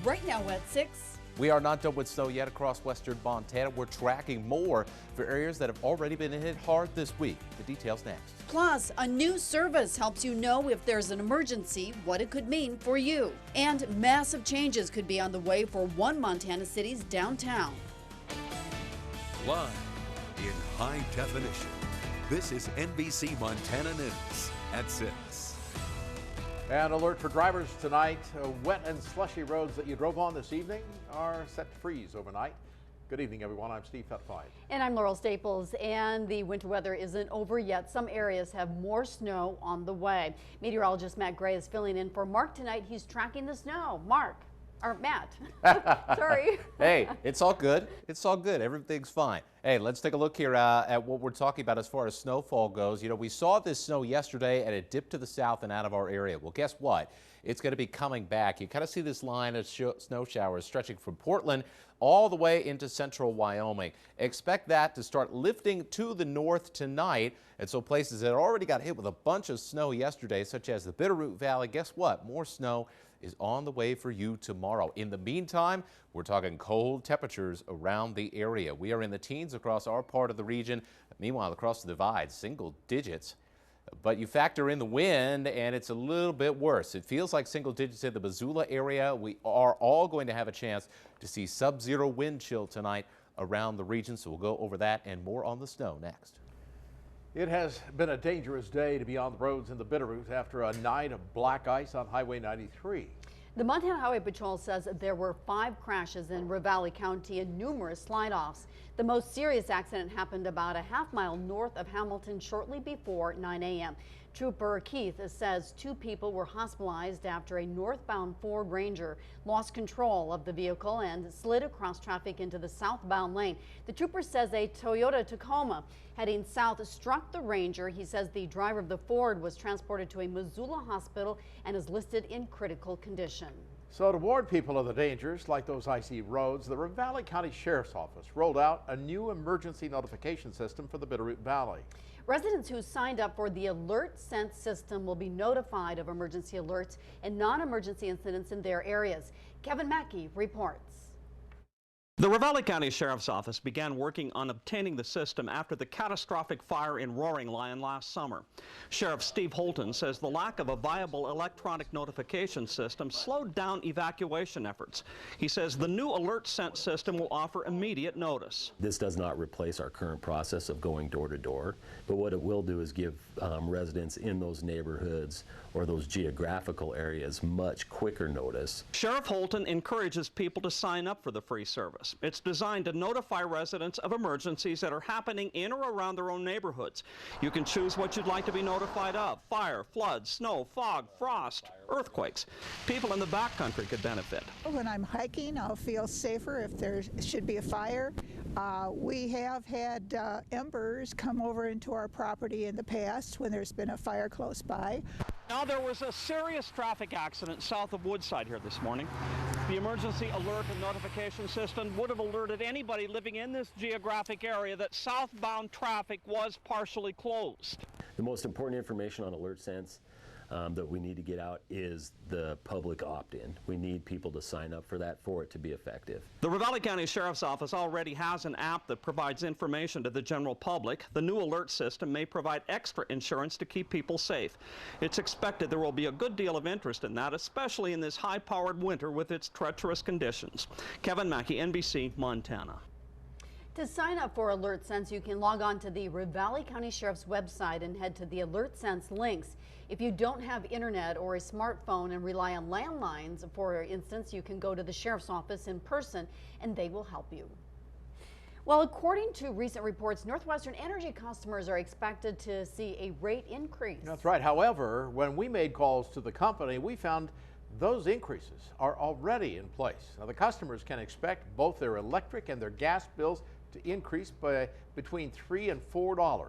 Right now at 6. We are not done with snow yet across western Montana. We're tracking more for areas that have already been hit hard this week. The details next. Plus, a new service helps you know if there's an emergency, what it could mean for you. And massive changes could be on the way for one Montana city's downtown. Live in high definition, this is NBC Montana News at 6. An alert for drivers tonight. Wet and slushy roads that you drove on this evening are set to freeze overnight. Good evening, everyone. I'm Steve Fettfein. And I'm Laurel Staples. And the winter weather isn't over yet. Some areas have more snow on the way. Meteorologist Matt Gray is filling in for Mark tonight. He's tracking the snow. Matt. Sorry. Hey, it's all good. It's all good. Everything's fine. Hey, let's take a look here at what we're talking about as far as snowfall goes. You know, we saw this snow yesterday and it dipped to the south and out of our area. Well, guess what? It's going to be coming back. You kind of see this line of snow showers stretching from Portland all the way into central Wyoming. Expect that to start lifting to the north tonight. And so places that already got hit with a bunch of snow yesterday, such as the Bitterroot Valley, guess what? More snow is on the way for you tomorrow. In the meantime, we're talking cold temperatures around the area. We are in the teens across our part of the region. Meanwhile, across the divide, single digits. But you factor in the wind and it's a little bit worse. It feels like single digits in the Missoula area. We are all going to have a chance to see sub-zero wind chill tonight around the region. So we'll go over that and more on the snow next. It has been a dangerous day to be on the roads in the Bitterroot after a night of black ice on Highway 93. The Montana Highway Patrol says there were 5 crashes in Ravalli County and numerous slide-offs. The most serious accident happened about a half-mile north of Hamilton shortly before 9 a.m. Trooper Keith says 2 people were hospitalized after a northbound Ford Ranger lost control of the vehicle and slid across traffic into the southbound lane. The trooper says a Toyota Tacoma heading south struck the Ranger. He says the driver of the Ford was transported to a Missoula hospital and is listed in critical condition. So to warn people of the dangers like those icy roads, the Ravalli County Sheriff's Office rolled out a new emergency notification system for the Bitterroot Valley. Residents who signed up for the Alert Sense system will be notified of emergency alerts and non-emergency incidents in their areas. Kevin Mackey reports. The Ravalli County Sheriff's Office began working on obtaining the system after the catastrophic fire in Roaring Lion last summer. Sheriff Steve Holton says the lack of a viable electronic notification system slowed down evacuation efforts. He says the new Alert Sense system will offer immediate notice. This does not replace our current process of going door to door, but what it will do is give residents in those neighborhoods or those geographical areas much quicker notice. Sheriff Holton encourages people to sign up for the free service. It's designed to notify residents of emergencies that are happening in or around their own neighborhoods. You can choose what you'd like to be notified of: fire, flood, snow, fog, frost, earthquakes. People in the backcountry could benefit. When I'm hiking, I'll feel safer if there should be a fire. We have had embers come over into our property in the past when there's been a fire close by. Now, there was a serious traffic accident south of Woodside here this morning. The emergency alert and notification system would have alerted anybody living in this geographic area that southbound traffic was partially closed. The most important information on Alert Sense that we need to get out is the public opt-in. We need people to sign up for that for it to be effective. The Ravalli County Sheriff's Office already has an app that provides information to the general public. The new alert system may provide extra insurance to keep people safe. It's expected there will be a good deal of interest in that, especially in this high-powered winter with its treacherous conditions. Kevin Mackey, NBC, Montana. To sign up for Alert Sense, you can log on to the Ravalli County Sheriff's website and head to the Alert Sense links. If you don't have internet or a smartphone and rely on landlines, for instance, you can go to the Sheriff's Office in person and they will help you. Well, according to recent reports, Northwestern Energy customers are expected to see a rate increase. That's right. However, when we made calls to the company, we found those increases are already in place. Now, the customers can expect both their electric and their gas bills to increase by between $3 and $4.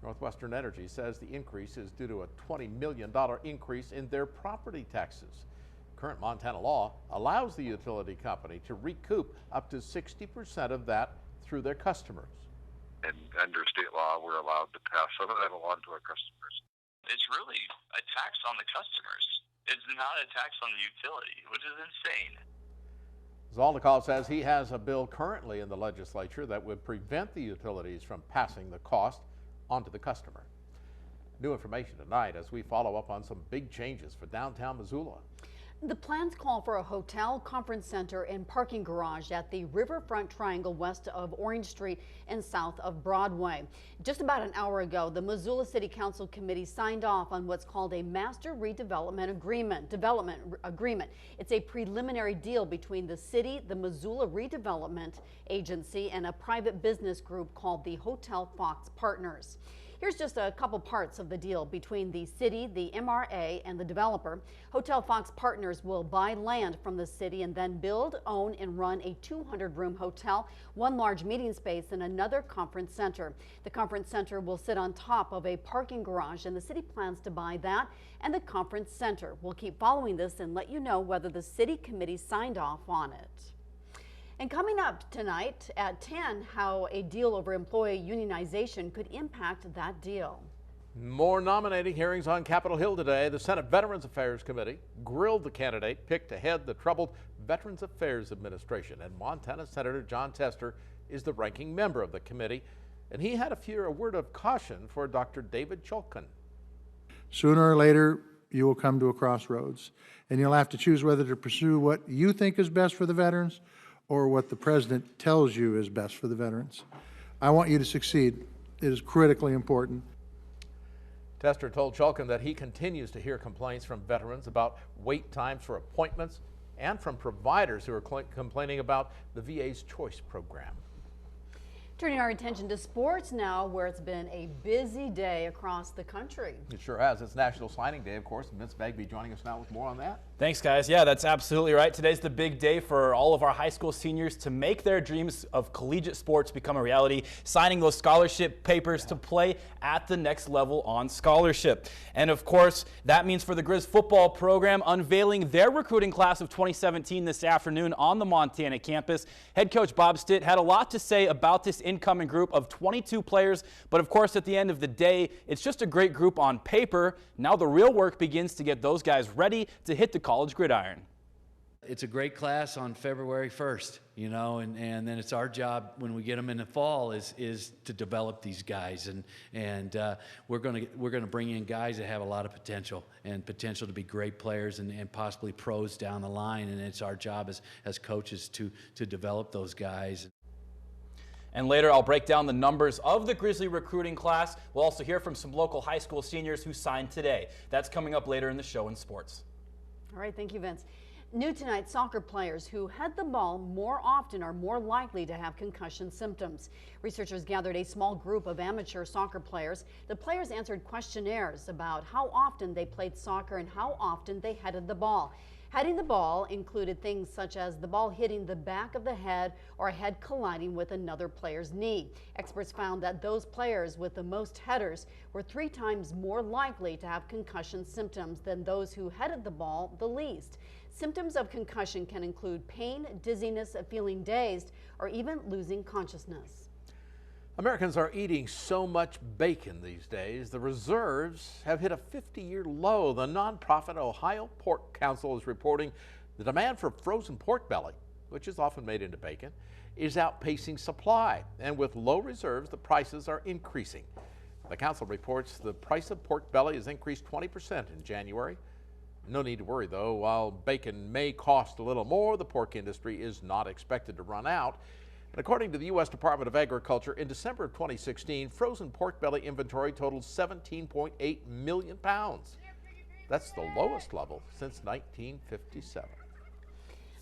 Northwestern Energy says the increase is due to a $20 million increase in their property taxes. Current Montana law allows the utility company to recoup up to 60% of that through their customers. And under state law, we're allowed to pass some of that along to our customers. It's really a tax on the customers. It's not a tax on the utility, which is insane. Zolnikov says he has a bill currently in the legislature that would prevent the utilities from passing the cost onto the customer. New information tonight as we follow up on some big changes for downtown Missoula. The plans call for a hotel, conference center, and parking garage at the Riverfront Triangle west of Orange Street and south of Broadway. Just about an hour ago, the Missoula City Council Committee signed off on what's called a Master Redevelopment Agreement. It's a preliminary deal between the city, the Missoula Redevelopment Agency, and a private business group called the Hotel Fox Partners. Here's just a couple parts of the deal between the city, the MRA, and the developer. Hotel Fox Partners will buy land from the city and then build, own, and run a 200-room hotel, one large meeting space, and another conference center. The conference center will sit on top of a parking garage, and the city plans to buy that and the conference center. We'll keep following this and let you know whether the city committee signed off on it. And coming up tonight at 10, how a deal over employee unionization could impact that deal. More nominating hearings on Capitol Hill today. The Senate Veterans Affairs Committee grilled the candidate picked to head the troubled Veterans Affairs Administration. And Montana Senator John Tester is the ranking member of the committee. And he had a word of caution for Dr. David Chulkin. Sooner or later, you will come to a crossroads, and you'll have to choose whether to pursue what you think is best for the veterans or what the president tells you is best for the veterans. I want you to succeed. It is critically important. Tester told Chulkin that he continues to hear complaints from veterans about wait times for appointments and from providers who are complaining about the VA's choice program. Turning our attention to sports now, where it's been a busy day across the country. It sure has. It's National Signing Day, of course. Vince Bagby joining us now with more on that. Thanks, guys. Yeah, that's absolutely right. Today's the big day for all of our high school seniors to make their dreams of collegiate sports become a reality, signing those scholarship papers to play at the next level on scholarship. And of course, that means for the Grizz football program unveiling their recruiting class of 2017 this afternoon on the Montana campus. Head coach Bob Stitt had a lot to say about this incoming group of 22 players, but of course at the end of the day, it's just a great group on paper. Now the real work begins to get those guys ready to hit the college gridiron. It's a great class on February 1st, you know, and then it's our job when we get them in the fall is to develop these guys, and we're gonna bring in guys that have a lot of potential to be great players and possibly pros down the line, and it's our job as coaches to develop those guys. And later, I'll break down the numbers of the Grizzly recruiting class. We'll also hear from some local high school seniors who signed today. That's coming up later in the show in sports. All right, thank you, Vince. New tonight, soccer players who head the ball more often are more likely to have concussion symptoms. Researchers gathered a small group of amateur soccer players. The players answered questionnaires about how often they played soccer and how often they headed the ball. Heading the ball included things such as the ball hitting the back of the head or a head colliding with another player's knee. Experts found that those players with the most headers were 3 times more likely to have concussion symptoms than those who headed the ball the least. Symptoms of concussion can include pain, dizziness, feeling dazed, or even losing consciousness. Americans are eating so much bacon these days, the reserves have hit a 50-year low. The nonprofit Ohio Pork Council is reporting the demand for frozen pork belly, which is often made into bacon, is outpacing supply. And with low reserves, the prices are increasing. The council reports the price of pork belly has increased 20% in January. No need to worry, though. While bacon may cost a little more, the pork industry is not expected to run out. And according to the U.S. Department of Agriculture, in December of 2016, frozen pork belly inventory totaled 17.8 million pounds. That's the lowest level since 1957.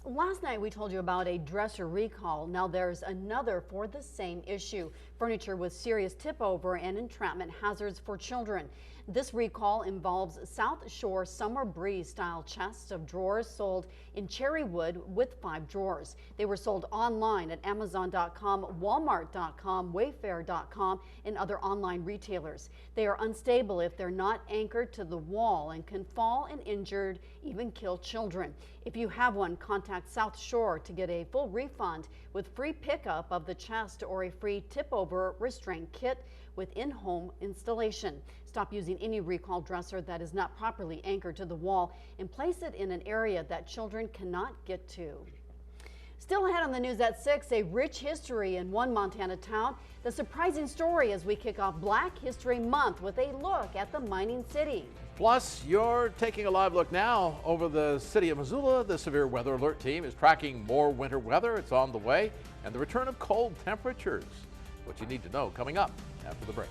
Last night we told you about a dresser recall. Now there's another for the same issue. Furniture with serious tip over and entrapment hazards for children. This recall involves South Shore Summer Breeze style chests of drawers sold in cherry wood with 5 drawers. They were sold online at Amazon.com, Walmart.com, Wayfair.com, and other online retailers. They are unstable if they're not anchored to the wall and can fall and injure, even kill children. If you have one, contact South Shore to get a full refund with free pickup of the chest or a free tip-over restraint kit with in-home installation. Stop using any recall dresser that is not properly anchored to the wall and place it in an area that children cannot get to. Still ahead on the news at 6, a rich history in one Montana town. The surprising story as we kick off Black History Month with a look at the mining city. Plus, you're taking a live look now over the city of Missoula. The Severe Weather Alert team is tracking more winter weather. It's on the way, and the return of cold temperatures. What you need to know coming up after the break.